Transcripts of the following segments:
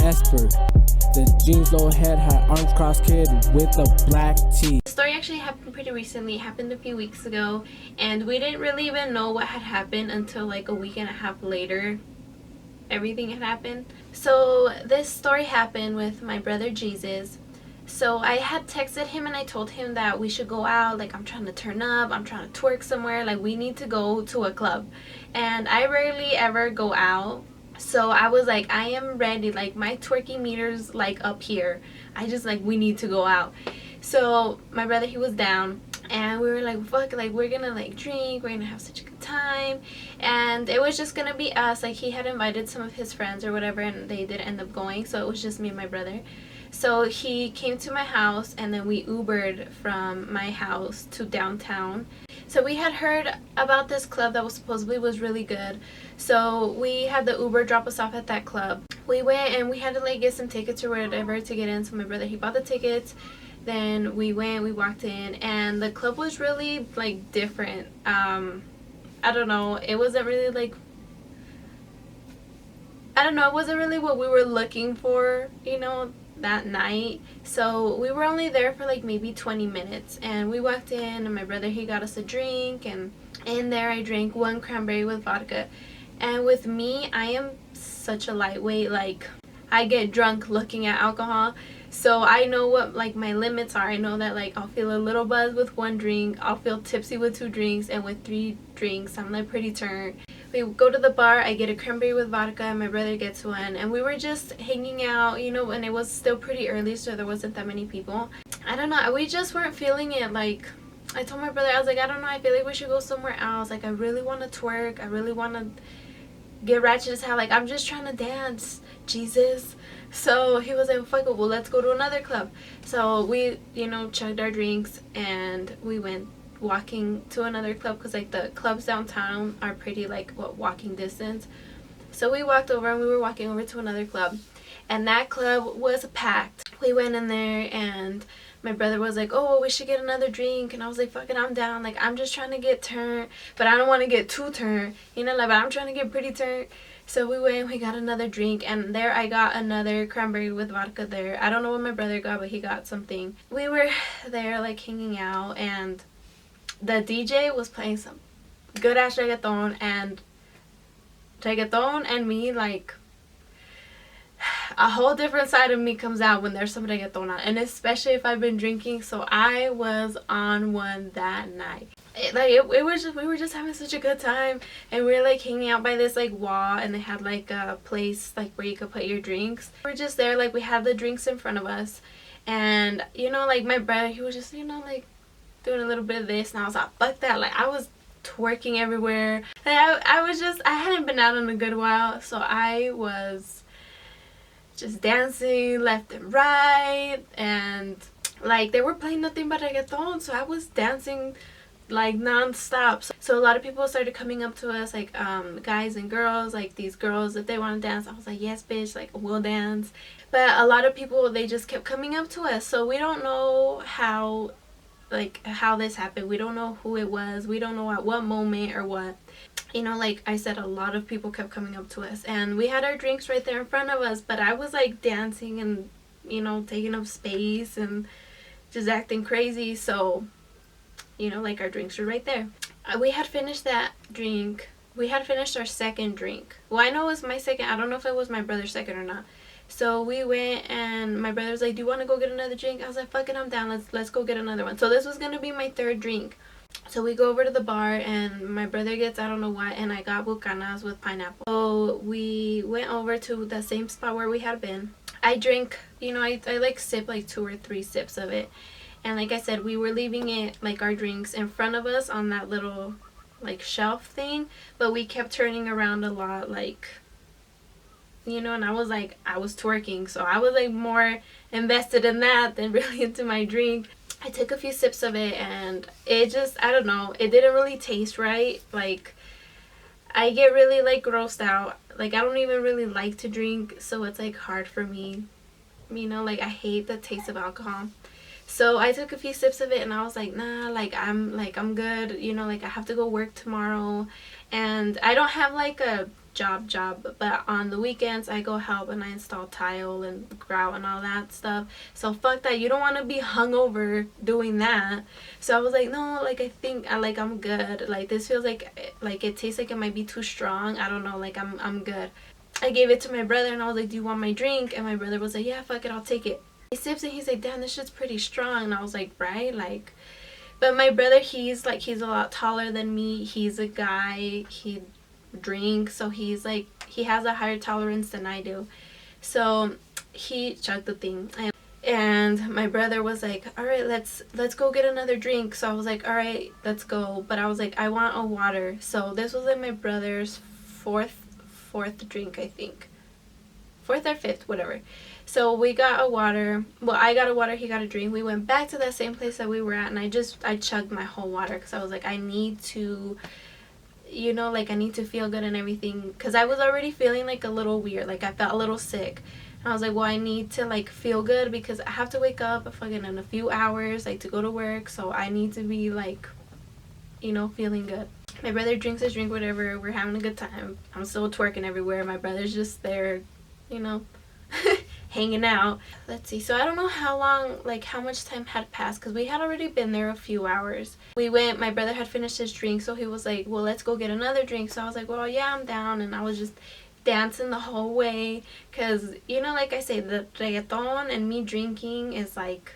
Esper. The jeans low head had arms crossed kid with a black tee. The story actually happened pretty recently. It happened a few weeks ago, and we didn't really even know what had happened until like a week and a half later. Everything had happened. So this story happened with my brother Jesus. So I had texted him and I told him that we should go out, like I'm trying to turn up, I'm trying to twerk somewhere, like we need to go to a club. And I rarely ever go out. So I was like, I am ready, like my twerking meter's like up here. I just like, we need to go out. So my brother, he was down, and we were like, fuck, like we're gonna like drink, we're gonna have such a good time. And it was just gonna be us. Like he had invited some of his friends or whatever, and they didn't end up going, so it was just me and my brother. So he came to my house, and then we Ubered from my house to downtown. So we had heard about this club that was supposedly was really good. So we had the Uber drop us off at that club. We went and we had to like get some tickets or whatever to get in. So my brother, he bought the tickets. Then we went, we walked in, and the club was really like different. I don't know. It wasn't really like, I don't know, it wasn't really what we were looking for, you know, that night. So we were only there for like maybe 20 minutes, and we walked in and my brother, he got us a drink, and in there I drank one cranberry with vodka. And with me, I am such a lightweight, like I get drunk looking at alcohol. So I know what like my limits are. I know that like I'll feel a little buzz with one drink, I'll feel tipsy with 2 drinks, and with 3 drinks I'm like pretty turned. We go to the bar, I get a cranberry with vodka, and my brother gets one, and we were just hanging out, you know, and it was still pretty early, so there wasn't that many people. I don't know, we just weren't feeling it. Like I told my brother, I was like, I don't know, I feel like we should go somewhere else. Like I really want to twerk, I really want to get ratchet as hell, like I'm just trying to dance, Jesus. So he was like, fuck it, well let's go to another club. So we, you know, chugged our drinks and we went walking to another club, because like the clubs downtown are pretty like what, walking distance. So we walked over and we were walking over to another club, and that club was packed. We went in there and my brother was like, oh well, we should get another drink, and I was like, fuck it, I'm down, like I'm just trying to get turned, but I don't want to get too turned, you know, like, but I'm trying to get pretty turned. So we went, we got another drink, and there I got another cranberry with vodka there. I don't know what my brother got, but he got something. We were there like hanging out, and the DJ was playing some good ass reggaeton, and me, like a whole different side of me comes out when there's some reggaeton on, and especially if I've been drinking. So I was on one that night. It was just, we were just having such a good time, and we were like hanging out by this like wall, and they had like a place like where you could put your drinks. We were just there, like we had the drinks in front of us, and you know, like my brother, he was just, you know, like doing a little bit of this, and I was like, fuck that, like I was twerking everywhere. Like, I was just, I hadn't been out in a good while, so I was just dancing left and right, and like they were playing nothing but reggaeton, so I was dancing like non-stop. So a lot of people started coming up to us, like guys and girls, like these girls, if they want to dance, I was like, yes bitch, like we'll dance. But a lot of people, they just kept coming up to us, so we don't know how this happened. We don't know who it was, we don't know at what moment or what, you know. Like I said, a lot of people kept coming up to us, and we had our drinks right there in front of us, but I was like dancing and, you know, taking up space and just acting crazy. So, you know, like our drinks were right there. We had finished that drink. We had finished our second drink. Well, I know it was my second. I don't know if it was my brother's second or not. So we went, and my brother was like, do you want to go get another drink? I was like, fuck it, I'm down. Let's go get another one. So this was going to be my third drink. So we go over to the bar, and my brother gets, I don't know what, and I got bucanas with pineapple. So we went over to the same spot where we had been. I drank, you know, I like sip like 2 or 3 sips of it. And like I said, we were leaving it, like our drinks, in front of us on that little like shelf thing, but we kept turning around a lot, like, you know, and I was like, I was twerking, so I was like more invested in that than really into my drink. I took a few sips of it, and it just, I don't know, it didn't really taste right. Like I get really like grossed out, like I don't even really like to drink, so it's like hard for me, you know, like I hate the taste of alcohol. So I took a few sips of it, and I was like, nah, like I'm good, you know, like I have to go work tomorrow, and I don't have like a job, but on the weekends I go help and I install tile and grout and all that stuff. So fuck that. You don't want to be hungover doing that. So I was like, no, like I think I'm good. Like this feels like it tastes like it might be too strong. I don't know, like I'm good. I gave it to my brother and I was like, do you want my drink? And my brother was like, yeah, fuck it, I'll take it. He sips and he's like, damn, this shit's pretty strong. And I was like, right, like. But my brother, he's a lot taller than me. He's a guy. He drinks, so he's like, he has a higher tolerance than I do. So he chugged the thing, and my brother was like, all right, let's go get another drink. So I was like, all right, let's go. But I was like, I want a water. So this was like my brother's fourth drink, I think. Fourth or fifth, whatever. So we got a water. Well, I got a water, he got a drink. We went back to that same place that we were at, and I chugged my whole water because I was like, I need to, you know, like I need to feel good and everything, because I was already feeling like a little weird, like I felt a little sick. And I was like, well, I need to like feel good because I have to wake up fucking in a few hours, like to go to work. So I need to be like, you know, feeling good. My brother drinks his drink, whatever. We're having a good time. I'm still twerking everywhere. My brother's just there, you know, hanging out. Let's see, so I don't know how long, like how much time had passed, because we had already been there a few hours. We went, my brother had finished his drink, so he was like, well, let's go get another drink. So I was like, well, yeah, I'm down. And I was just dancing the whole way, because, you know, like I say, the reggaeton and me drinking is like,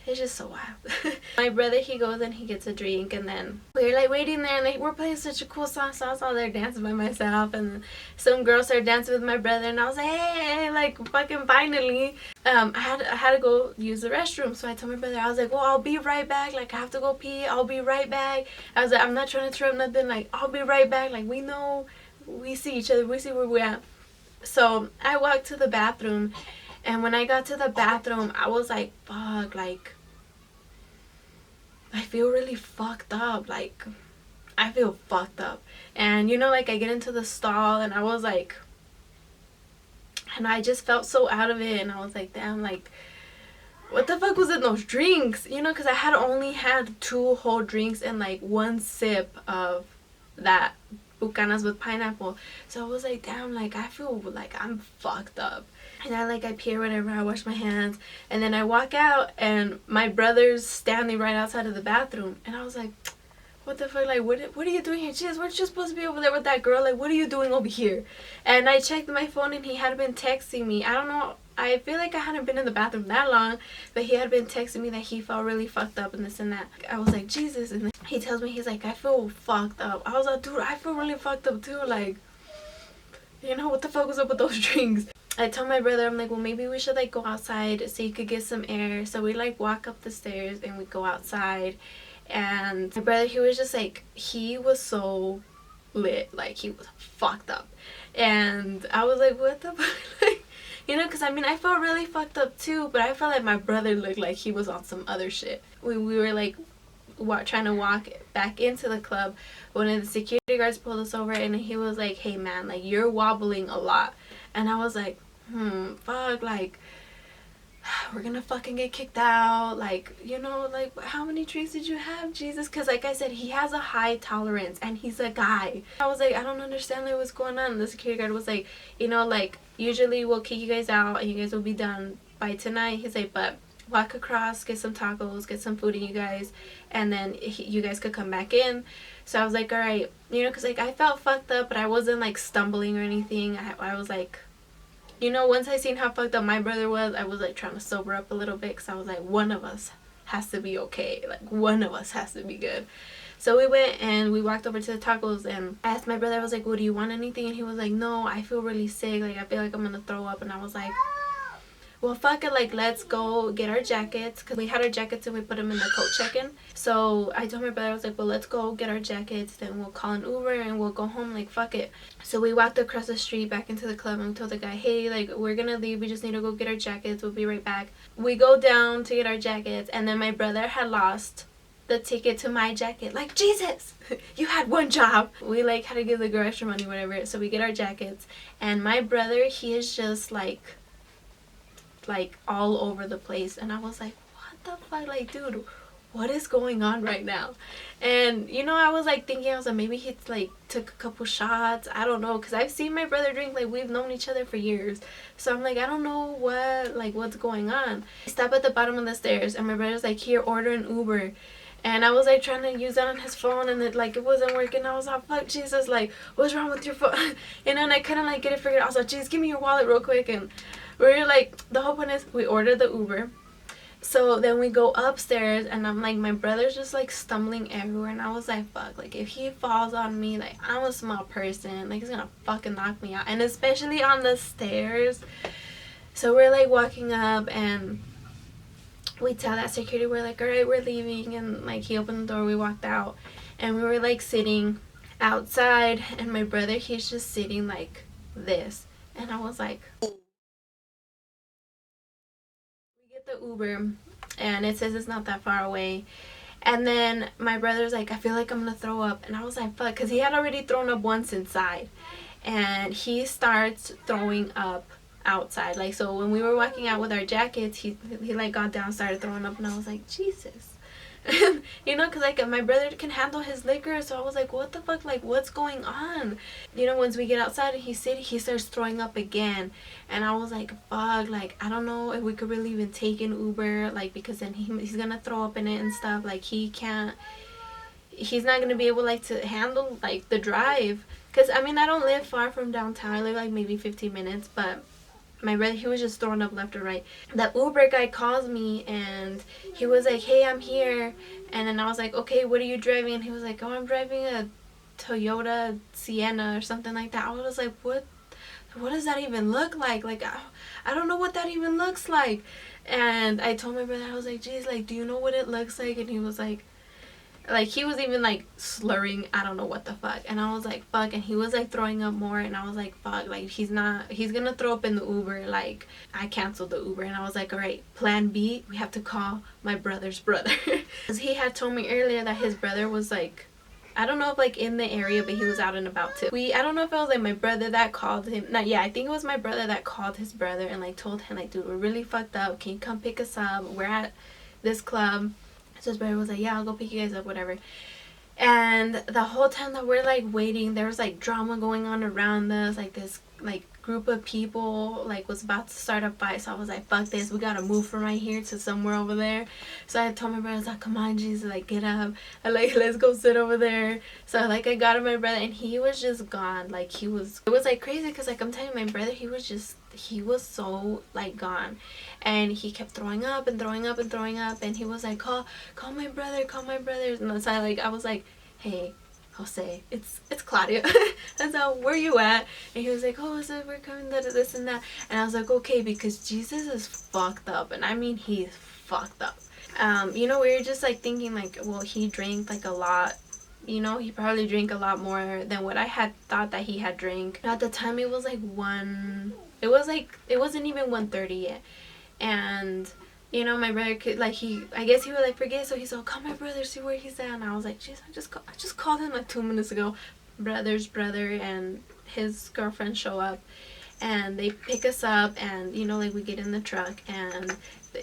it's just so wild. My brother, he goes and he gets a drink, and then we're like waiting there, and we're playing such a cool song. So I was all there dancing by myself, and some girls started dancing with my brother, and I was like, hey, like fucking finally. I had to go use the restroom. So I told my brother, I was like, well, I'll be right back. Like I have to go pee. I'll be right back. I was like, I'm not trying to throw nothing. Like I'll be right back. Like we know, we see each other. We see where we're at. So I walked to the bathroom, and when I got to the bathroom, I was like, fuck, like I feel really fucked up. Like I feel fucked up. And you know, like I get into the stall, and I was like, and I just felt so out of it, and I was like, damn, like what the fuck was in those drinks, you know, because I had only had 2 whole drinks and like 1 sip of that bucanas with pineapple. So I was like, damn, like I feel like I'm fucked up. And I pee or whatever, I wash my hands, and then I walk out, and my brother's standing right outside of the bathroom, and I was like, what the fuck, like what are you doing here? Jesus, weren't you supposed to be over there with that girl? Like what are you doing over here? And I checked my phone, and he had been texting me. I don't know, I feel like I hadn't been in the bathroom that long, but he had been texting me that he felt really fucked up and this and that. I was like, Jesus. And then he tells me, he's like, I feel fucked up. I was like, dude, I feel really fucked up too. Like, you know, what the fuck was up with those drinks? I told my brother, I'm like, well, maybe we should like go outside so you could get some air. So we like walk up the stairs and we go outside, and my brother, he was just like, he was so lit, like he was fucked up. And I was like, what the fuck? Like, you know, because I mean, I felt really fucked up too, but I felt like my brother looked like he was on some other shit. We were like trying to walk back into the club. One of the security guards pulled us over, and he was like, hey man, like you're wobbling a lot. And I was like, fuck, like we're gonna fucking get kicked out, like, you know, like how many drinks did you have, Jesus? Because like I said, he has a high tolerance and he's a guy. I was like, I don't understand like what's going on. And the security guard was like, you know, like usually we'll kick you guys out and you guys will be done by tonight. He's like, but walk across, get some tacos, get some food in you guys, and then you guys could come back in. So I was like, all right, you know, because like I felt fucked up, but I wasn't like stumbling or anything. I was like, you know, once I seen how fucked up my brother was, I was like trying to sober up a little bit, because I was like, one of us has to be okay, like one of us has to be good. So we went and we walked over to the tacos, and I asked my brother, I was like, well, do you want anything? And he was like, no, I feel really sick, like I feel like I'm gonna throw up. And I was like, well, fuck it, like let's go get our jackets, because we had our jackets and we put them in the coat check-in. So I told my brother, I was like, well, let's go get our jackets, then we'll call an Uber and we'll go home, like fuck it. So we walked across the street back into the club, and we told the guy, hey, like we're gonna leave, we just need to go get our jackets, we'll be right back. We go down to get our jackets, and then my brother had lost the ticket to my jacket. Like, Jesus, you had one job. We like had to give the girl extra money, whatever. So we get our jackets, and my brother, he is just like all over the place. And I was like, what the fuck, like dude, what is going on right now? And you know, I was like thinking, I was like, maybe he like took a couple shots, I don't know, because I've seen my brother drink, like we've known each other for years, so I'm like, I don't know what's going on. I stop at the bottom of the stairs and my brother's like, here, order an Uber. And I was like trying to use that on his phone, and it wasn't working. I was like, fuck Jesus, like what's wrong with your phone? And then I couldn't like get it figured out. I was like, Jesus, give me your wallet real quick. And we're like, the whole point is we ordered the Uber. So then we go upstairs and I'm like, my brother's just like stumbling everywhere, and I was like, fuck, like if he falls on me, like I'm a small person, like he's gonna fucking knock me out, and especially on the stairs. So we're like walking up and we tell that security, we're like, all right, we're leaving, and like he opened the door, we walked out, and we were like sitting outside, and my brother, he's just sitting like this, and I was like, the Uber, and it says it's not that far away, and then my brother's like, I feel like I'm gonna throw up, and I was like, fuck, because he had already thrown up once inside, and he starts throwing up outside. Like, so when we were walking out with our jackets, he like got down, started throwing up, and I was like, Jesus. You know, because like my brother can handle his liquor, so I was like, what the fuck, like what's going on? You know, once we get outside and he starts throwing up again, and I was like, fuck, like I don't know if we could really even take an Uber, like because then he's gonna throw up in it and stuff, like he's not gonna be able like to handle like the drive, because I mean I don't live far from downtown, I live like maybe 15 minutes, but my brother, he was just throwing up left or right. The Uber guy calls me and he was like, hey, I'm here. And then I was like, okay, what are you driving? And he was like, oh, I'm driving a Toyota Sienna or something like that. I was like, what does that even look like? Like, I don't know what that even looks like. And I told my brother, I was like, geez, like, do you know what it looks like? And he was like he was even like slurring, I don't know what the fuck, and I was like, fuck, and he was like throwing up more, and I was like, fuck, like he's gonna throw up in the Uber. Like I canceled the Uber, and I was like, all right, plan B, we have to call my brother's brother. Because he had told me earlier that his brother was like, I don't know if like in the area, but he was out and about too. I don't know if it was like my brother that called him. I think it was my brother that called his brother and like told him like, dude, we're really fucked up, can you come pick us up, we're at this club. So his brother was like, yeah, I'll go pick you guys up, whatever. And the whole time that we're like waiting, there was like drama going on around us, like this like group of people like was about to start a fight. So I was like, fuck this, we gotta move from right here to somewhere over there. So I told my brother, I was like, come on Jesus, like get up, and like let's go sit over there. So like I got my brother, and he was just gone. Like it was like crazy, because like I'm telling you, my brother, he was so like gone, and he kept throwing up and throwing up and throwing up, and he was like, call my brother, and so I was like, hey Jose, it's Claudia. And so, where you at? And he was like, oh, so we're coming to this and that. And I was like, okay, because Jesus is fucked up, and I mean he's fucked up. You know, we were just like thinking like, well, he drank like a lot. You know, he probably drank a lot more than what I had thought that he had drank. At the time, it was like it wasn't even 1:30 yet. And you know, my brother could like I guess he would like forget, so he's like, call my brother, see where he's at. And I was like, jeez, I just called him like 2 minutes ago. Brother's brother and his girlfriend show up, and they pick us up, and you know, like we get in the truck, and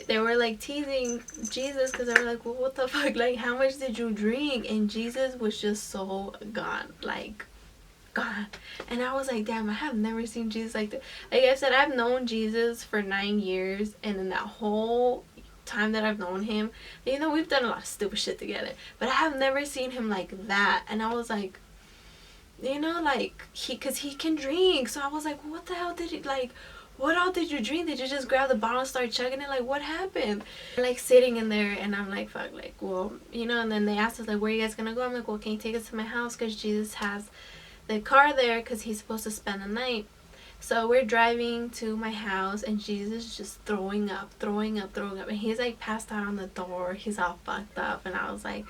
they were like teasing Jesus, because they were like, well, what the fuck, like how much did you drink? And Jesus was just so gone, like gone. And I was like, damn, I have never seen Jesus like that. Like I said, I've known Jesus for 9 years, and in that whole time that I've known him, you know, we've done a lot of stupid shit together, but I have never seen him like that. And I was like, you know, like because he can drink. So I was like, what the hell did he, like, what all did you drink? Did you just grab the bottle and start chugging it? Like, what happened? Like sitting in there, and I'm like, fuck, like, well, you know. And then they asked us like, where are you guys gonna go? I'm like, well, can you take us to my house, because Jesus has the car there, because he's supposed to spend the night. So we're driving to my house, and Jesus is just throwing up, and he's like passed out on the door, he's all fucked up. And I was like,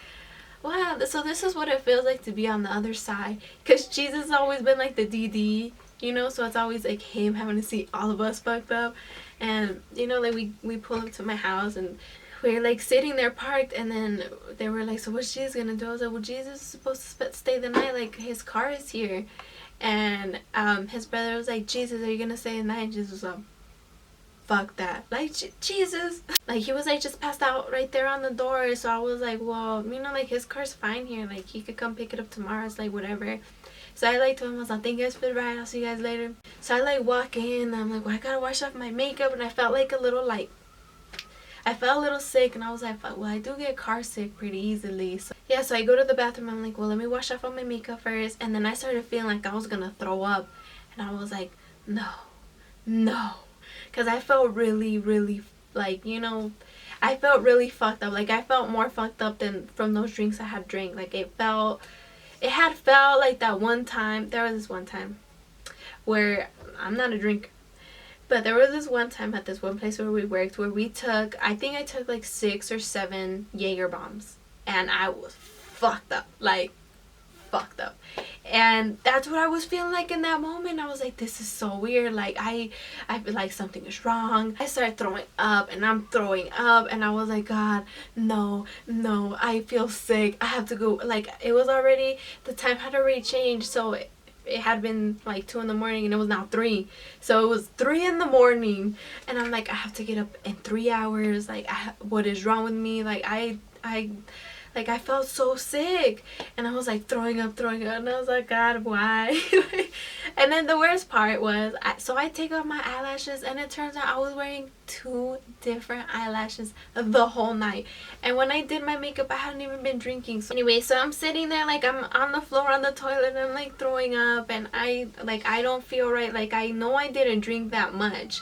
wow, so this is what it feels like to be on the other side, because Jesus has always been like the DD, you know, so it's always like him having to see all of us fucked up. And you know, like we pull up to my house, and we're like sitting there parked, and then they were like, so what's Jesus gonna do? I was like, well, Jesus is supposed to stay the night, like his car is here. And his brother was like, Jesus, are you gonna stay the night? And Jesus was like, fuck that. Like, Jesus. Like, he was like just passed out right there on the door. So I was like, well, you know, like his car's fine here. Like, he could come pick it up tomorrow. It's like, whatever. So I like told him, I was like, thank you guys for the ride. I'll see you guys later. So I like walk in and I'm like, well, I gotta wash off my makeup. And I felt like I felt a little sick, and I was like, well, I do get car sick pretty easily. So yeah, so I go to the bathroom. I'm like, well, let me wash off all my makeup first. And then I started feeling like I was gonna throw up, and I was like, no, because I felt really, really, like, you know, I felt really fucked up. Like, I felt more fucked up than from those drinks I had drank. Like, it had felt like that one time. There was this one time where I'm not a drinker. But there was this one time at this one place where we worked where I think I took like 6 or 7 Jaeger bombs. And I was fucked up. Like, fucked up. And that's what I was feeling like in that moment. I was like, this is so weird. Like, I feel like something is wrong. I started throwing up and I'm throwing up. And I was like, God, no, I feel sick. I have to go. Like, it was already, the time had already changed. So it had been like 2 in the morning and it was now 3. So it was 3 in the morning and I'm like, I have to get up in 3 hours. Like, what is wrong with me? Like, I felt so sick and I was like throwing up and I was like, God, why? And then the worst part was, I take off my eyelashes and it turns out I was wearing 2 different eyelashes the whole night. And when I did my makeup, I hadn't even been drinking. So anyway, so I'm sitting there, like, I'm on the floor on the toilet and I'm like throwing up and I don't feel right. Like, I know I didn't drink that much,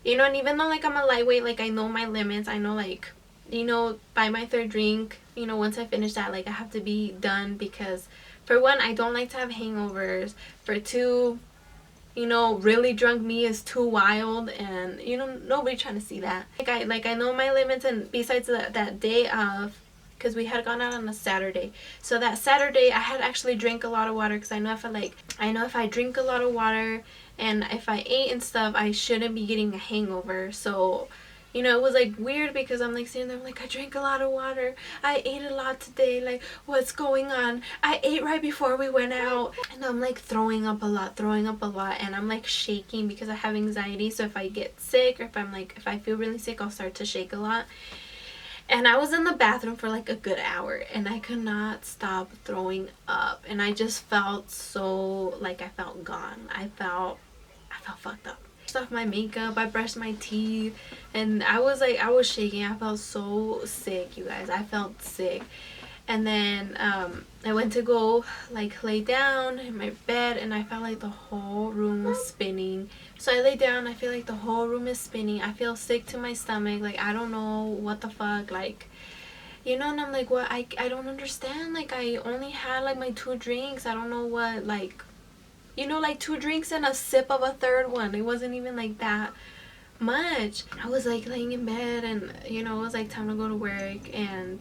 you know, and even though like I'm a lightweight, like I know my limits. I know, like, you know, by my 3rd drink, you know, once I finish that, like, I have to be done because for one, I don't like to have hangovers. For 2, you know, really drunk me is too wild and, you know, nobody trying to see that. Like I know my limits. And besides that day of, because we had gone out on a Saturday, so that Saturday I had actually drank a lot of water because I know if I drink a lot of water and if I ate and stuff, I shouldn't be getting a hangover. So, you know, it was like weird because I'm like sitting there, I'm like, I drank a lot of water, I ate a lot today, like, what's going on? I ate right before we went out and I'm like throwing up a lot and I'm like shaking because I have anxiety. So if I get sick or if I feel really sick, I'll start to shake a lot. And I was in the bathroom for like a good hour and I could not stop throwing up and I just felt so, like, I felt gone. I felt fucked up. Off my makeup, I brushed my teeth, and I was shaking. I felt so sick, you guys. I felt sick. And then I went to go like lay down in my bed and I felt like the whole room was spinning. So I lay down, I feel like the whole room is spinning. I feel sick to my stomach, like I don't know what the fuck, like, you know. And I'm like, what? I don't understand. Like, I only had like my 2 drinks. I don't know what, like, you know, like 2 drinks and a sip of a 3rd one. It wasn't even like that much. I was like laying in bed and, you know, it was like time to go to work and,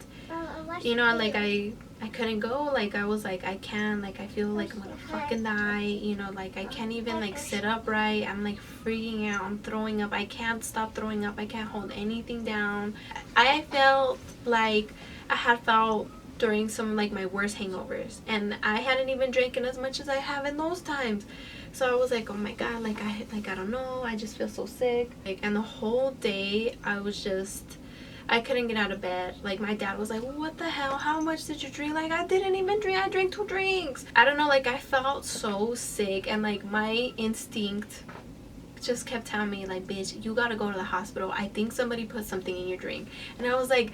you know, like I couldn't go. Like, I was like, I can't, like, I feel like I'm gonna fucking die, you know, like I can't even like sit up right. I'm like freaking out. I'm throwing up. I can't stop throwing up. I can't hold anything down. I felt like I had felt during some like my worst hangovers and I hadn't even drinking as much as I have in those times. So I was like, oh my God, like I don't know, I just feel so sick. Like, and the whole day I couldn't get out of bed. Like, my dad was like, what the hell, how much did you drink? Like, I didn't even drink. I drank 2 drinks. I don't know, like, I felt so sick and like my instinct just kept telling me, like, bitch, you gotta go to the hospital. I think somebody put something in your drink. And I was like,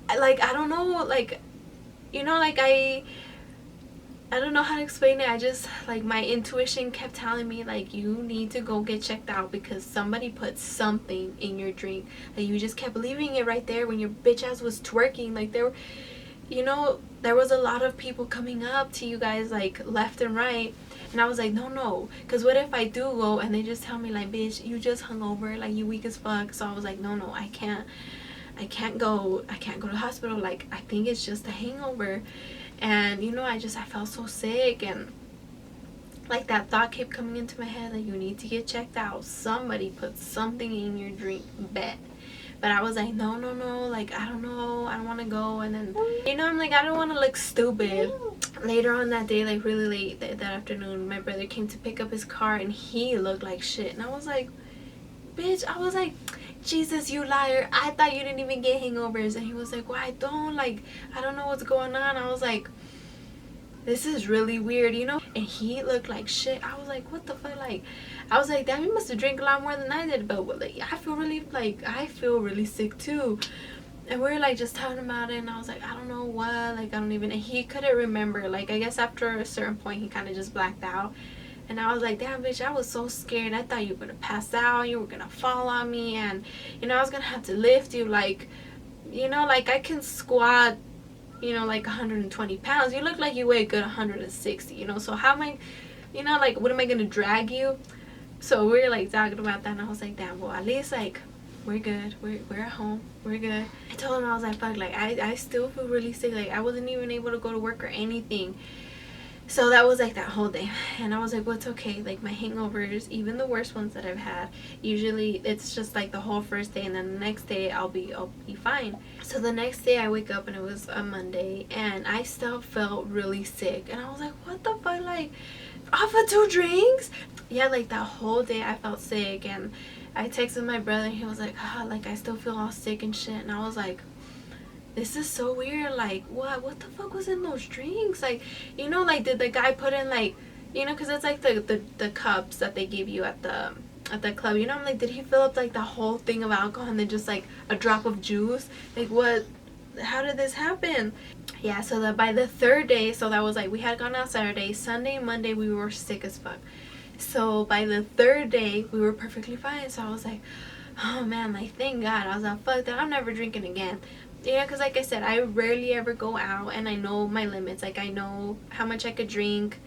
I don't know, like, you know, like I don't know how to explain it. I just, like, my intuition kept telling me, like, you need to go get checked out because somebody put something in your drink. Like, you just kept leaving it right there when your bitch ass was twerking. Like, you know, there was a lot of people coming up to you guys, like, left and right. And I was like, no, because what if I do go and they just tell me, like, bitch, you just hungover, like, you weak as fuck. So I was like, no, I can't go to the hospital. Like, I think it's just a hangover. And, you know, I felt so sick and like that thought kept coming into my head, like, you need to get checked out. Somebody put something in your drink, bet. But I was like, no, like, I don't know, I don't want to go. And then, you know, I'm like, I don't want to look stupid. Later on that day, like really late that afternoon, my brother came to pick up his car and he looked like shit. And I was like, bitch, I was like, Jesus, you liar, I thought you didn't even get hangovers. And he was like, well, I don't, like, I don't know what's going on. I was like, this is really weird, you know? And he looked like shit. I was like, what the fuck? Like, I was like, damn, you must have drank a lot more than I did. But like, I feel really sick too. And we were like just talking about it, and I was like, I don't know what, like, I don't even, and he couldn't remember. Like, I guess after a certain point he kind of just blacked out. And I was like, damn, bitch, I was so scared. I thought you were gonna pass out, you were gonna fall on me, and you know, I was gonna have to lift you. Like, you know, like, I can squat, you know, like 120 pounds. You look like you weigh a good 160, you know, so how am I, you know, like, what am I gonna drag you? So we were like talking about that, and I was like, damn, well, at least like we're good, we're at home, we're good. I told him, I was like, fuck, like, I still feel really sick. Like, I wasn't even able to go to work or anything. So that was like that whole day, and I was like, well, it's okay. Like, my hangovers, even the worst ones that I've had, usually it's just like the whole first day, and then the next day I'll be fine. So the next day I wake up, and it was a Monday, and I still felt really sick, and I was like, what the fuck, like, off of 2 drinks? Yeah, like, that whole day I felt sick, and I texted my brother, and he was like, like, I still feel all sick and shit. And I was like, this is so weird. Like, what the fuck was in those drinks? Like, you know, like, did the guy put in, like, you know, because it's like the cups that they give you at the club, you know? I'm like, did he fill up like the whole thing of alcohol and then just like a drop of juice? Like, what, how did this happen? Yeah, so that by the 3rd day, so that was like, we had gone out Saturday, Sunday, Monday we were sick as fuck. So by the 3rd day we were perfectly fine. So I was like, oh man, like, thank God. I was like, fuck that, I'm never drinking again. Yeah, because like I said, I rarely ever go out, and I know my limits. Like, I know how much I could drink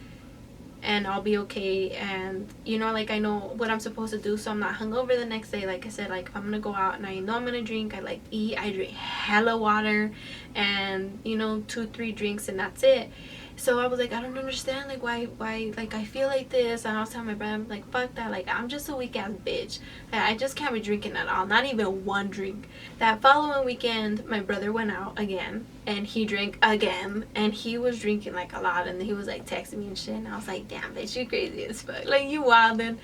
and I'll be okay, and you know, like, I know what I'm supposed to do, so I'm not hungover the next day. Like I said, like, if I'm gonna go out and I know I'm gonna drink, I like eat, I drink hella water, and you know, 2-3 drinks, and that's it. So I was like, I don't understand, like, why, like, I feel like this. And I was telling my brother, I'm like, fuck that, like, I'm just a weak ass bitch. Like, I just can't be drinking at all, not even 1 drink. That following weekend, my brother went out again, and he drank again, and he was drinking like a lot, and he was like texting me and shit, and I was like, damn, bitch, you crazy as fuck, like, you wildin'.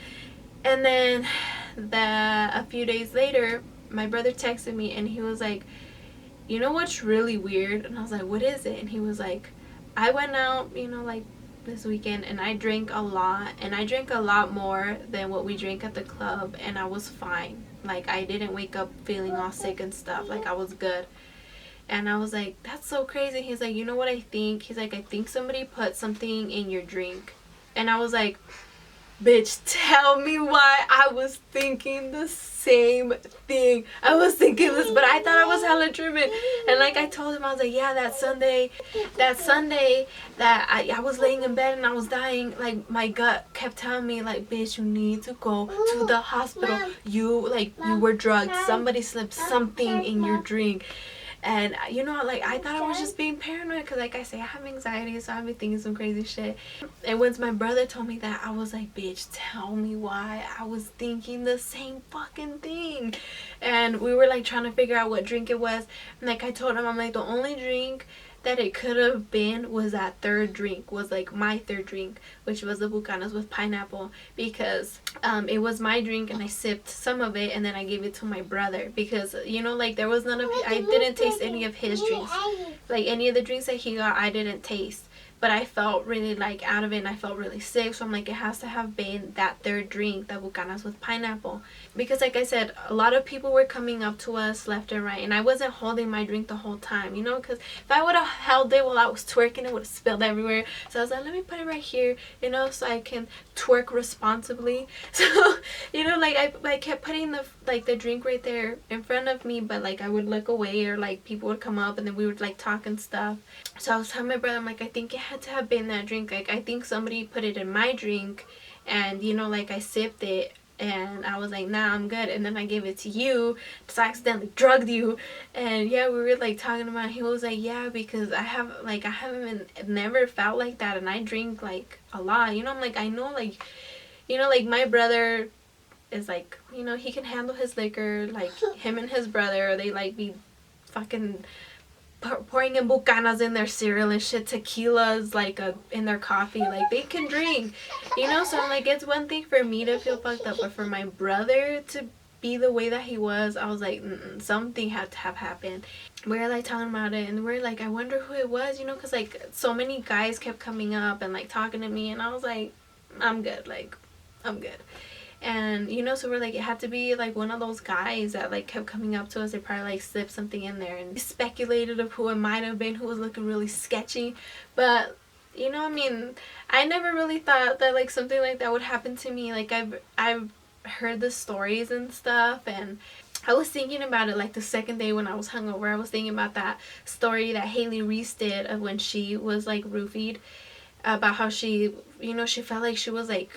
And then a few days later, my brother texted me, and he was like, you know what's really weird? And I was like, what is it? And he was like, I went out, you know, like, this weekend, and I drank a lot, and I drank a lot more than what we drank at the club, and I was fine. Like, I didn't wake up feeling all sick and stuff. Like, I was good. And I was like, that's so crazy. He's like, you know what I think? He's like, I think somebody put something in your drink. And I was like, bitch, tell me why. I was thinking the same thing. I was thinking this, but I thought I was hella tripping. And like, I told him, I was like, yeah, that Sunday that I was laying in bed and I was dying, like, my gut kept telling me, like, bitch, you need to go to the hospital. You were drugged. Somebody slipped something in your drink. And you know, like, I thought I was just being paranoid, because like I say, I have anxiety, so I've been thinking some crazy shit. And once my brother told me that, I was like, bitch, tell me why. I was thinking the same fucking thing. And we were like trying to figure out what drink it was, and like I told him, I'm like, the only drink that it could have been was that 3rd drink, was like my 3rd drink, which was the Bucanas with pineapple, because it was my drink, and I sipped some of it, and then I gave it to my brother, because, you know, like, there was none of, I didn't taste any of his drinks. Like, any of the drinks that he got, I didn't taste. But I felt really, like, out of it, and I felt really sick. So I'm like, it has to have been that 3rd drink, that Bucanas with pineapple. Because like I said, a lot of people were coming up to us left and right, and I wasn't holding my drink the whole time, you know, because if I would have held it while I was twerking, it would have spilled everywhere. So I was like, let me put it right here, you know, so I can twerk responsibly. So, you know, like, I kept putting the drink right there in front of me, but like, I would look away, or like, people would come up, and then we would like talk and stuff. So I was telling my brother, I'm like, I think it had to have been that drink. Like, I think somebody put it in my drink, and you know, like, I sipped it, and I was like, nah, I'm good. And then I gave it to you, so I accidentally drugged you. And yeah, we were like talking about it. He was like, yeah, because I haven't never felt like that, and I drink like a lot, you know. I'm like, I know, like, you know, like, my brother is like, you know, he can handle his liquor. Like, him and his brother, they like be fucking pouring in Bucanas in their cereal and shit, tequilas like in their coffee. Like, they can drink, you know. So I'm like, it's one thing for me to feel fucked up, but for my brother to be the way that he was, I was like, something had to have happened. We were like talking about it, and we're like, I wonder who it was, you know, because like so many guys kept coming up and like talking to me, and I was like, I'm good, like I'm good. And you know, so we're like, it had to be like one of those guys that like kept coming up to us. They probably like slipped something in there, and we speculated of who it might have been, who was looking really sketchy. But you know, I mean, I never really thought that like something like that would happen to me. Like I've heard the stories and stuff, and I was thinking about it like the second day when I was hungover. I was thinking about that story that Haley Reese did of when she was like roofied, about how she, you know, she felt like she was like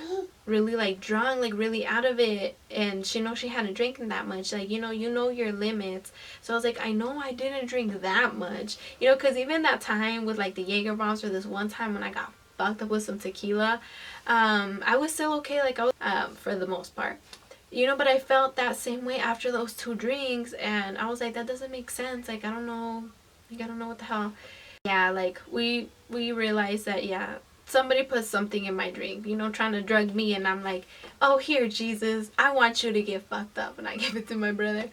really like drunk, like really out of it, and she know she hadn't drinking that much, like you know your limits. So I was like, I know I didn't drink that much, you know, because even that time with like the Jaeger bombs, or this one time when I got fucked up with some tequila, I was still okay, like I was for the most part, you know, but I felt that same way after those 2 drinks, and I was like, that doesn't make sense, like I don't know, like I don't know what the hell. Yeah, like we realized that, yeah, somebody put something in my drink, you know, trying to drug me, and I'm like, oh, here, Jesus, I want you to get fucked up, and I gave it to my brother.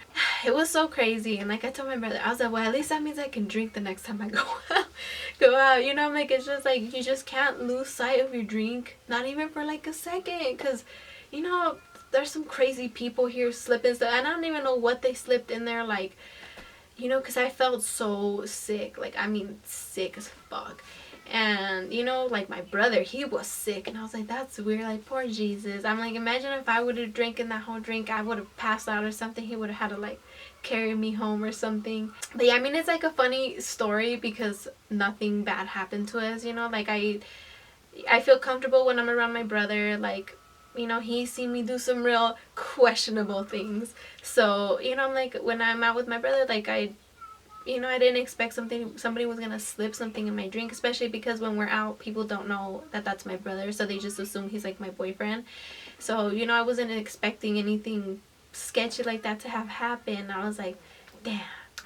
It was so crazy, and like I told my brother, I was like, well, at least that means I can drink the next time I go out, you know. I'm like, it's just like, you just can't lose sight of your drink, not even for like a second, because, you know, there's some crazy people here slipping stuff, and I don't even know what they slipped in there, like, you know, because I felt so sick, like, I mean, sick as fuck. And, you know, like, my brother, he was sick, and I was like, that's weird, like, poor Jesus. I'm like, imagine if I would have drinking that whole drink, I would have passed out or something. He would have had to, like, carry me home or something. But, yeah, I mean, it's, like, a funny story because nothing bad happened to us, you know? Like, I feel comfortable when I'm around my brother, like, you know, he's seen me do some real questionable things. So, you know, I'm like, when I'm out with my brother, like, you know, I didn't expect somebody was gonna slip something in my drink, especially because when we're out, people don't know that that's my brother, so they just assume he's like my boyfriend. So, you know, I wasn't expecting anything sketchy like that to have happened. I was like, damn.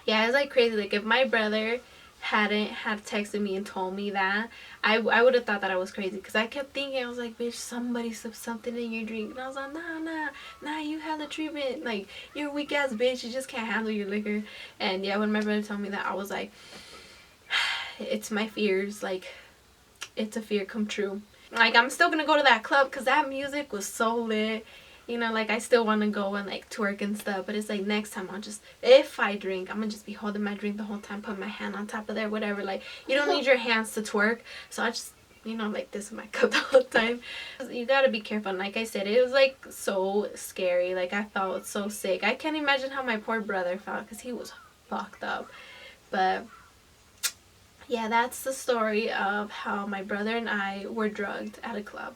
Yeah, it's like crazy. Like, if my brother hadn't had texted me and told me that, I would have thought that I was crazy, because I kept thinking, I was like, bitch, somebody slipped something in your drink, and I was like, nah, you had the treatment, like, you're a weak ass bitch, you just can't handle your liquor. And yeah, when my brother told me that, I was like, it's my fears, like, it's a fear come true. Like, I'm still gonna go to that club because that music was so lit. You know, like, I still want to go and, like, twerk and stuff. But it's like, next time I'll just, if I drink, I'm going to just be holding my drink the whole time, put my hand on top of there, whatever. Like, you don't need your hands to twerk. So I just, you know, like this in my cup the whole time. You got to be careful. And like I said, it was, like, so scary. Like, I felt so sick. I can't imagine how my poor brother felt because he was fucked up. But yeah, that's the story of how my brother and I were drugged at a club.